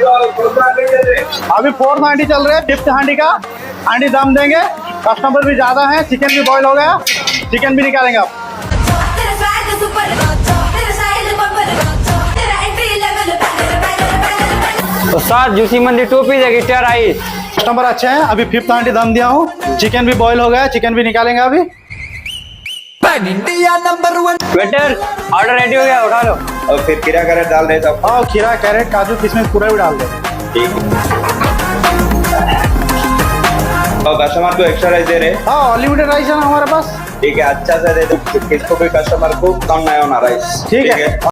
अभी 490 चल रहे हैं, 5th हांडी का हांडी दम देंगे। कस्टमर भी ज्यादा है, चिकन भी बॉईल हो गया, चिकन भी निकालेंगे आप। उस्ताद जूसी मंदी 2 पीस है, गिटार राइस। कस्टमर अच्छे हैं, अभी 5th हांडी दम दिया हूँ, चिकन भी बॉईल हो गया, चिकन भी निकालेंगे अभी। वेटर ऑर्डर रेडी हो गया, उठा लो। और फिर खीरा कैरेट डाल दे सब। हाँ, खीरा कैरेट काजू किशमिश पूरा भी डाल दो। ठीक है। और कस्टमर को एक्स्ट्रा राइस दे रहे। हाँ, अनलिमिटेड राइस है ना हमारे पास। ठीक है, अच्छा से दे दो, किसको भी कस्टमर को कम नहीं होना राइस। ठीक है।